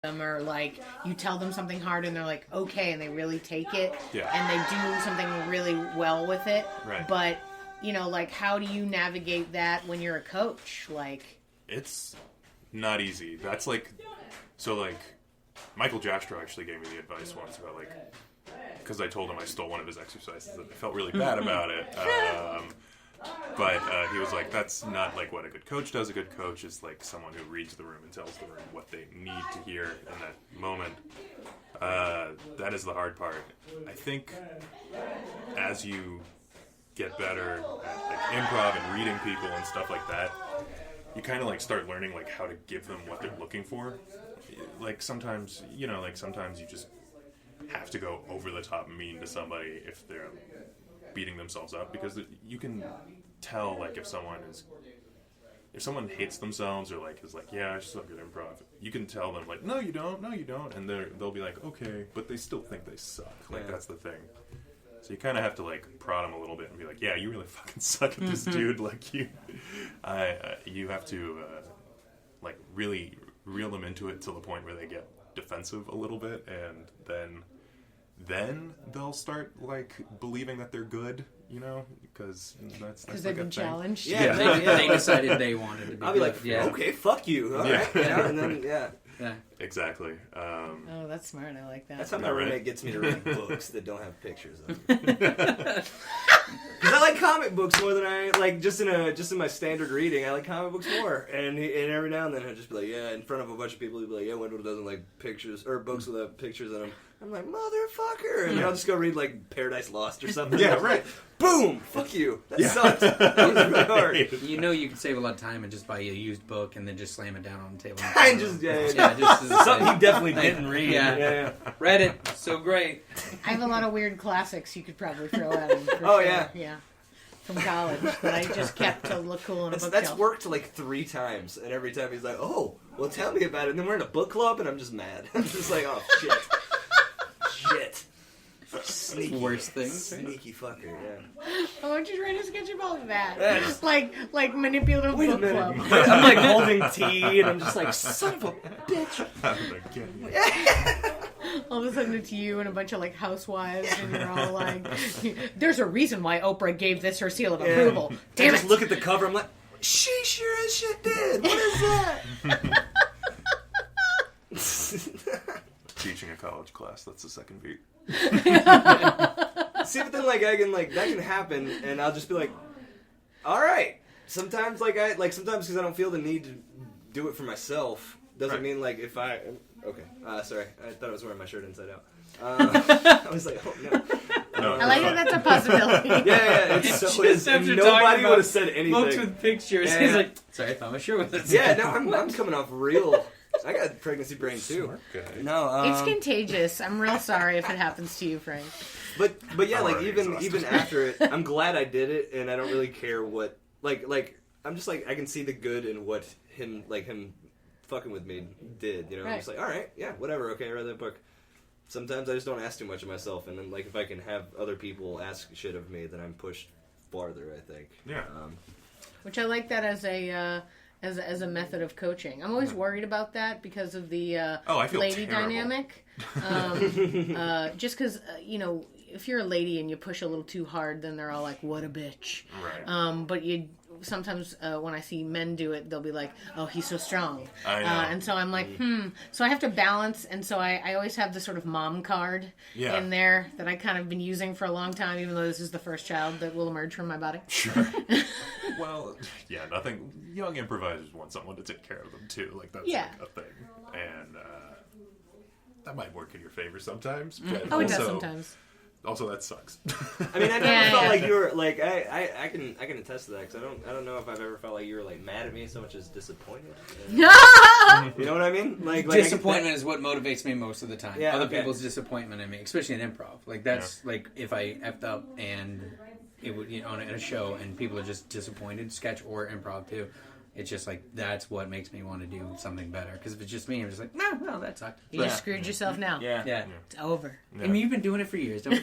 them, or like you tell them something hard and they're like okay, and they really take it, Yeah. and they do something really well with it. Right. But like, how do you navigate that when you're a coach? Like, it's not easy. That's like, so like, Michael Jastro actually gave me the advice once about like, because I told him I stole one of his exercises and I felt really bad about it. But he was like, that's not like what a good coach does. A good coach is like someone who reads the room and tells the room what they need to hear in that moment. That is the hard part. I think as you get better at like improv and reading people and stuff like that, you kind of like start learning like how to give them what they're looking for. Like sometimes, sometimes you just have to go over the top mean to somebody if they're beating themselves up, because you can tell like if someone hates themselves or like is like, yeah, I just love good improv, you can tell them like, no you don't, and they'll be like, okay, but they still think they suck. Like that's the thing. So you kind of have to like prod them a little bit and be like, yeah, you really fucking suck at this, dude. Like you have to like really reel them into it to the point where they get defensive a little bit, and then they'll start like believing that they're good, because that's they've like been challenged. Yeah. They decided they wanted to be. I'll be like, okay, fuck you. All right. And then Yeah. Exactly. Oh, that's smart. I like that. That's how my roommate gets me to read books that don't have pictures of them. Because I like comic books more than I like just in my standard reading. I like comic books more, and every now and then he'll just be like, yeah, in front of a bunch of people, he'll be like, yeah, Wendell doesn't like pictures or books without pictures in them. I'm like, motherfucker, and I'll just go read like Paradise Lost or something. Yeah, right. Boom, fuck you. That sucks. That was really hard. You can save a lot of time and just buy a used book and then just slam it down on the table. I just something you definitely didn't read. Yeah. Read it. So great. I have a lot of weird classics you could probably throw at him. Oh, sure. Yeah. From college that I just kept to look cool in a bookshelf. That's worked like 3 times, and every time he's like, oh, well, tell me about it. And then we're in a book club, and I'm just mad. I'm just like, oh, shit. Sneaky, worst thing. Sneaky fucker, yeah. I want you to write a sketch about that. Just like manipulative Wait a book minute. club. I'm like holding tea, and I'm just like, son of a bitch. All of a sudden it's you and a bunch of like housewives, and you're all like, there's a reason why Oprah gave this her seal of approval. Damn I it. just look at the cover, I'm like, she sure as shit did. What is that? Teaching a college class, that's the second beat. See, but then that can happen, and I'll just be like, all right. Sometimes sometimes because I don't feel the need to do it for myself doesn't mean like if I sorry, I thought I was wearing my shirt inside out. I was like, oh no. I like that that's a possibility. Yeah, it so is. And nobody would have said anything. Books with pictures. Yeah. He's like, sorry, I found my shirt with it. Yeah, no, I'm coming off real. I got pregnancy brain too. No, it's contagious. I'm real sorry if it happens to you, Frank. But yeah, like even after it, I'm glad I did it, and I don't really care what like I'm just like I can see the good in what him fucking with me did. I'm just like, all right, yeah, whatever. Okay, I read that book. Sometimes I just don't ask too much of myself, and then like if I can have other people ask shit of me, then I'm pushed farther. I think. Yeah. Which I like that as a method of coaching. I'm always worried about that because of the I feel lady terrible. dynamic. Just because, if you're a lady and you push a little too hard, then they're all like, what a bitch. Right. But sometimes when I see men do it, they'll be like, oh, he's so strong. I know. And so I'm like, So I have to balance, and so I always have this sort of mom card in there that I kind of been using for a long time, even though this is the first child that will emerge from my body. Sure. Well, yeah, young improvisers want someone to take care of them too. Like that's like a thing. And that might work in your favor sometimes. But it does sometimes. Also, that sucks. I mean, I never felt like you were like I can attest to that because I don't know if I've ever felt like you were like mad at me so much as disappointed. You know what I mean? Like disappointment is what motivates me most of the time. Yeah, Other people's disappointment in me, especially in improv. Like that's like if I effed up and it would on a show and people are just disappointed, sketch or improv too. It's just like that's what makes me want to do something better. Because if it's just me, I'm just like, no, that sucked. You just screwed yourself now. Yeah. It's over. Yeah. I mean, you've been doing it for years. Don't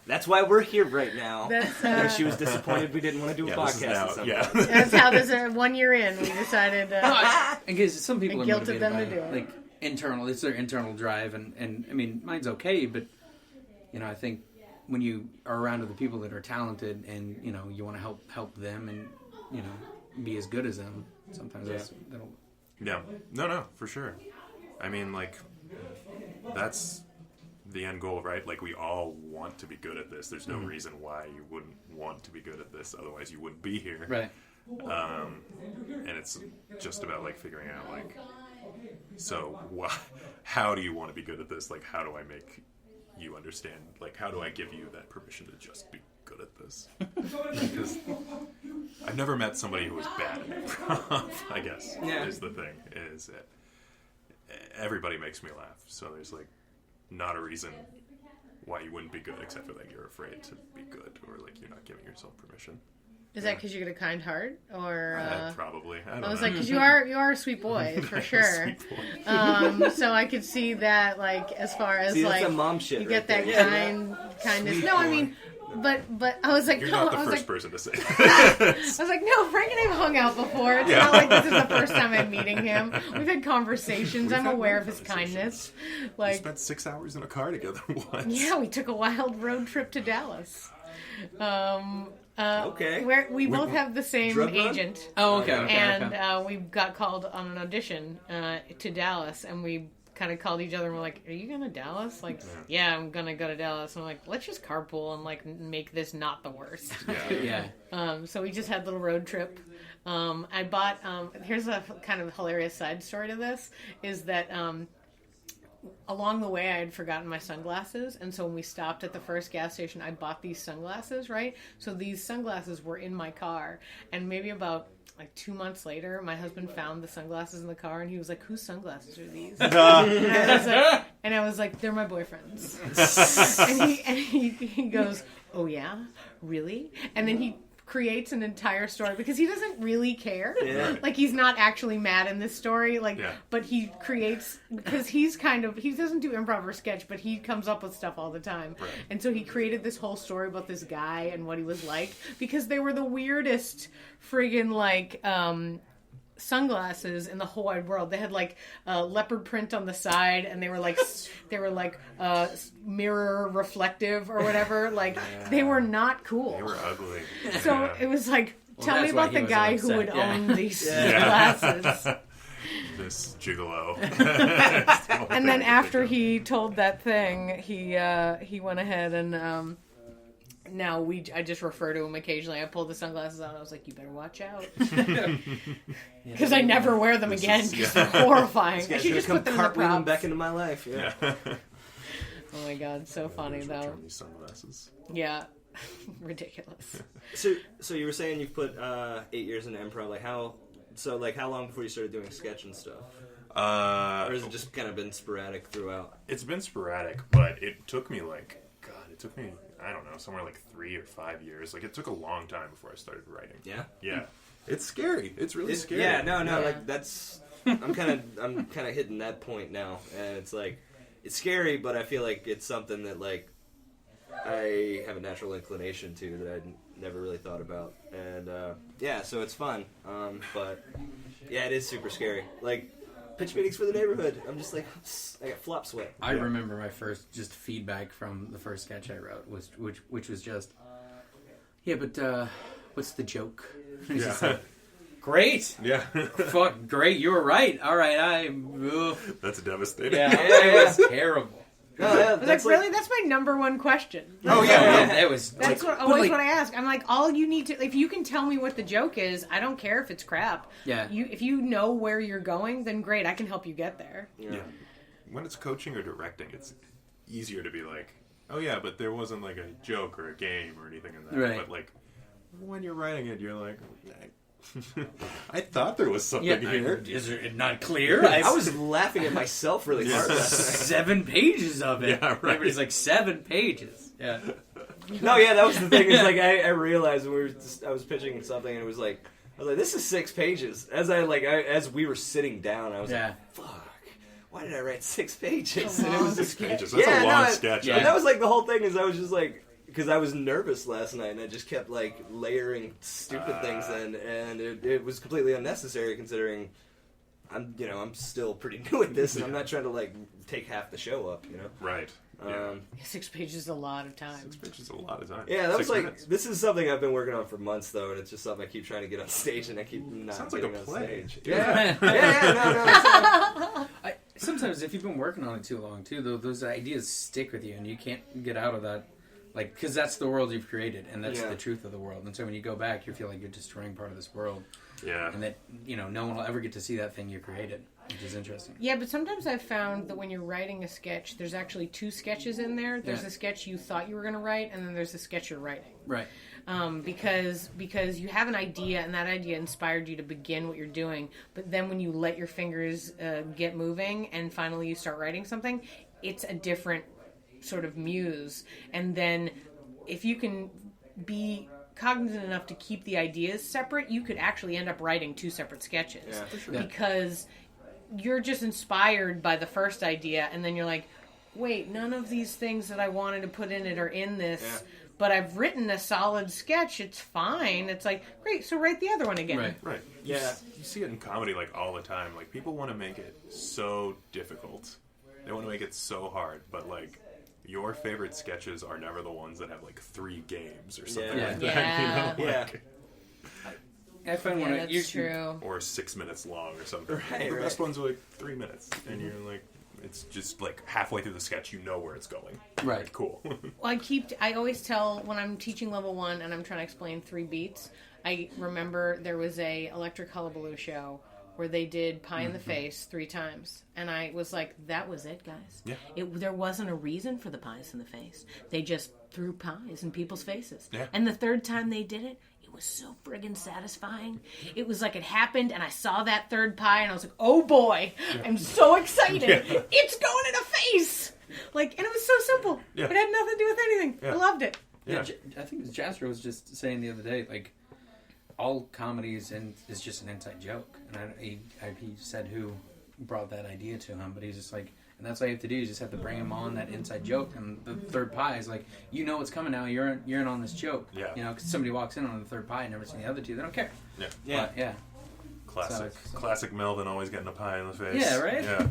That's That's why we're here right now. That's, she was disappointed we didn't want to do a podcast or something. Yeah. That's how this 1 year in we decided. Because some people are guilted motivated them by to do it. like internal. It's their internal drive, and I mean, mine's okay, but I think when you are around other people that are talented, and you want to help them, and be as good as them. Sometimes that'll. Yeah. No, for sure. I mean, like, that's the end goal, right? Like, we all want to be good at this. There's no reason why you wouldn't want to be good at this. Otherwise, you wouldn't be here. Right. And it's just about, like, figuring out, like, so how do you want to be good at this? Like, how do I make you understand? Like, how do I give you that permission to just be good at this? Because I've never met somebody who was bad at improv, I guess, is the thing. Is that everybody makes me laugh. So there's, like, not a reason why you wouldn't be good, except for, like, you're afraid to be good, or, like, you're not giving yourself permission. Is that because you get a kind heart, or probably? I don't I was know. like, because you are a sweet boy for sure. So I could see that, like, as far as See, like that's a mom shit you right get that there. kindness. Sweet No, I boy. mean, but I was like, You're no, not the I was first like, person to say I that. was like, no, Frank and I have hung out before. It's Yeah. not like this is the first time I'm meeting him. We've had conversations. We've I'm had aware many of his conversations. kindness. We Like, spent 6 hours in a car together once. yeah, we took a wild road trip to Dallas. Okay. Where we both have the same Drug run? agent. Oh, okay. And we got called on an audition to Dallas, and we kind of called each other and we're like, are you going to Dallas? Like, yeah, I'm going to go to Dallas. And I'm like, let's just carpool and, like, make this not the worst. Yeah. So we just had a little road trip. I bought, here's a kind of hilarious side story to this, is that along the way I had forgotten my sunglasses, and so when we stopped at the first gas station, I bought these sunglasses, right? So these sunglasses were in my car, and maybe about like 2 months later, my husband found the sunglasses in the car, and he was like, whose sunglasses are these? And I was like, they're my boyfriend's. and he goes, oh yeah? Really? And then he creates an entire story because he doesn't really care. Yeah. Like, he's not actually mad in this story. Like, Yeah. but he creates, because he's kind of, he doesn't do improv or sketch, but he comes up with stuff all the time. Right. And so he created this whole story about this guy and what he was like, because they were the weirdest friggin' like sunglasses in the whole wide world. They had like leopard print on the side, and they were like mirror reflective or whatever. Like, they were not cool. They were ugly. So Yeah. it was like, tell me that's why about he the was guy upset, who would yeah. own these sunglasses. This gigolo. And then after he told that thing, he went ahead and now I just refer to him occasionally. I pulled the sunglasses out and I was like, you better watch out. Because I never wear them again because they're horrifying. I should just put them in the cartwheeling props. back into my life. Yeah. Oh my god, so funny though. Return these sunglasses. Yeah. Ridiculous. So you were saying you've put 8 years into improv. Like how long before you started doing sketch and stuff? Or has it just kind of been sporadic throughout? It's been sporadic, but it took me I don't know, somewhere like 3 or 5 years. Like, it took a long time before I started writing. Yeah. Yeah. It's scary. It's really scary. Yeah, no, Yeah. like that's. I'm kind of hitting that point now, and it's like, it's scary, but I feel like it's something that like I have a natural inclination to that I'd never really thought about, and yeah, so it's fun. But yeah, it is super scary. Like, pitch meetings for the neighborhood. I'm just like, I got flop sweat. I remember my first just feedback from the first sketch I wrote which was just, yeah, but what's the joke? It's just like, great. Yeah. Fuck, great. You were right. All right, That's devastating. yeah, it was terrible. No, yeah, I was like, really? That's my number one question. Oh yeah, it was. That's like, what I ask. I'm like, all you need to, if you can tell me what the joke is, I don't care if it's crap. Yeah. If you know where you're going, then great, I can help you get there. Yeah. When it's coaching or directing, it's easier to be like, oh yeah, but there wasn't like a joke or a game or anything in that. Right. But like, when you're writing it, you're like, I thought there was something here. Is it not clear? I was laughing at myself really hard last night. 7 pages of it. Yeah, right. Everybody's like 7 pages. Yeah. No, yeah, that was the thing. Is like I realized when I was pitching something, and it was like, I was like, this is 6 pages. As we were sitting down, I was like, fuck, why did I write 6 pages? And it was 6 pages. That's a long sketch. And that was like the whole thing. Is I was just like, because I was nervous last night and I just kept like layering stupid things in, and it was completely unnecessary considering I'm still pretty new at this and I'm not trying to like take half the show up, Right. Yeah. 6 pages is a lot of time. 6 pages is a lot of time. Yeah, that was 6 like minutes. this is something I've been working on for months though, and it's just something I keep trying to get on stage and I keep not Sounds like getting a on play. stage. Yeah, no. Sometimes if you've been working on it too long, too, those ideas stick with you, and you can't get out of that, like, because that's the world you've created, and that's the truth of the world. And so when you go back, you feel like you're destroying part of this world. Yeah. And that, no one will ever get to see that thing you created, which is interesting. Yeah, but sometimes I've found that when you're writing a sketch, there's actually 2 sketches in there. There's a sketch you thought you were going to write, and then there's a sketch you're writing. Right. Because you have an idea, and that idea inspired you to begin what you're doing. But then when you let your fingers get moving, and finally you start writing something, it's a different sort of muse. And then if you can be cognizant enough to keep the ideas separate, you could actually end up writing 2 separate sketches. Yeah, for sure. Because you're just inspired by the first idea, and then you're like, wait, none of these things that I wanted to put in it are in this. Yeah. But I've written a solid sketch. It's fine. It's like, great, so write the other one again. Right. Yeah. You see it in comedy like all the time. Like people want to make it so difficult. They want to make it so hard, but like your favorite sketches are never the ones that have like 3 games or something like that. Yeah. Like, I find Yeah, when that's true. or 6 minutes long or something. Right, The right. best ones are like 3 minutes, and you're like, it's just like halfway through the sketch, you know where it's going. Right. Like, cool. Well, I always tell when I'm teaching level 1 and I'm trying to explain 3 beats, I remember there was a Electric Hullabaloo show where they did Pie in the Face 3 times. And I was like, that was it, guys. Yeah. There wasn't a reason for the pies in the face. They just threw pies in people's faces. Yeah. And the 3rd time they did it, it was so friggin' satisfying. It was like it happened, and I saw that 3rd pie, and I was like, oh boy, I'm so excited. Yeah. It's going in a face. Like, and it was so simple. Yeah. It had nothing to do with anything. Yeah. I loved it. Yeah. I think Jasper was just saying the other day, like, all comedy is just an inside joke. And he said who brought that idea to him, but he's just like, and that's all you have to do is just have to bring him on that inside joke. And the 3rd pie is like, what's coming now. You're in on this joke. Yeah. Because somebody walks in on the 3rd pie and never seen the other 2, they don't care. Yeah. Yeah. But, yeah. Classic. So- Classic Melvin always getting a pie in the face. Yeah, right? Yeah.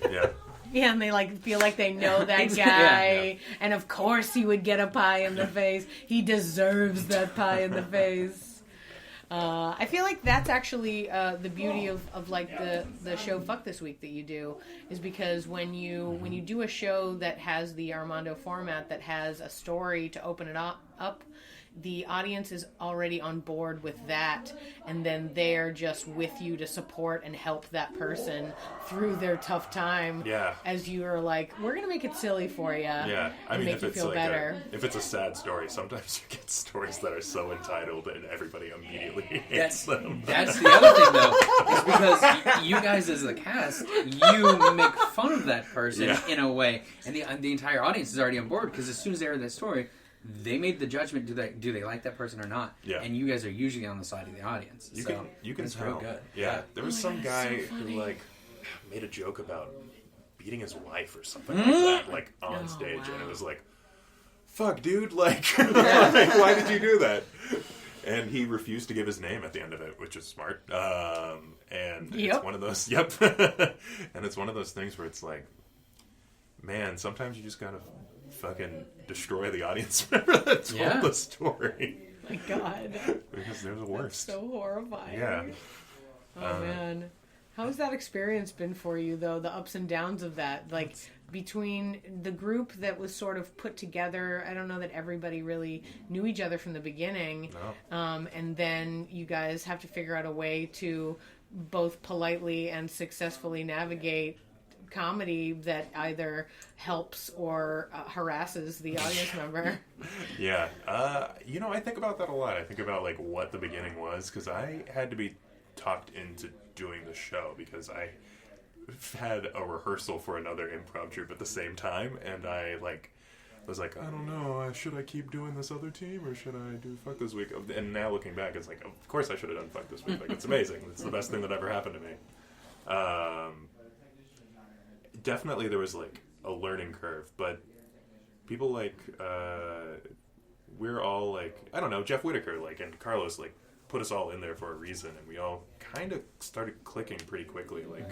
Yeah. Yeah, and they feel like they know that guy. Yeah. And of course he would get a pie in the face. He deserves that pie in the face. I feel like that's actually the beauty of like the show Fuck This Week that you do, is because when you do a show that has the Armando format, that has a story to open it up, the audience is already on board with that, and then they're just with you to support and help that person through their tough time. Yeah. As you are like, we're gonna make it silly for you. Yeah, I mean, make if you it's feel like better. if it's a sad story, sometimes you get stories that are so entitled and everybody immediately hates them. That's the other thing, though, is because you guys as the cast, you make fun of that person in a way, and the entire audience is already on board, because as soon as they heard that story, they made the judgment: do they like that person or not? Yeah. And you guys are usually on the side of the audience. You so can it's tell. real good. Yeah, there was some guy so who funny. like made a joke about beating his wife or something like that, like on stage, and it was like, "Fuck, dude! Like, like, why did you do that?" And he refused to give his name at the end of it, which is smart. And it's one of those. Yep. And it's one of those things where it's like, man, sometimes you just gotta fucking destroy the audience member that told the story. My God. Because they're the worst. So horrifying. Yeah. Oh man. How's that experience been for you though? The ups and downs of that, like between the group that was sort of put together. I don't know that everybody really knew each other from the beginning. No. And then you guys have to figure out a way to both politely and successfully navigate comedy that either helps or harasses the audience member. Yeah. I think about that a lot. I think about like what the beginning was, because I had to be talked into doing the show because I had a rehearsal for another improv troupe at the same time, and I was like, I don't know, should I keep doing this other team or should I do Fuck This Week? And now looking back, it's like, of course I should have done Fuck This Week. Like, it's amazing. It's the best thing that ever happened to me. Definitely there was like a learning curve, but people like we're all like, I don't know, Jeff Whitaker, like, and Carlos, like, put us all in there for a reason, and we all kind of started clicking pretty quickly. Like,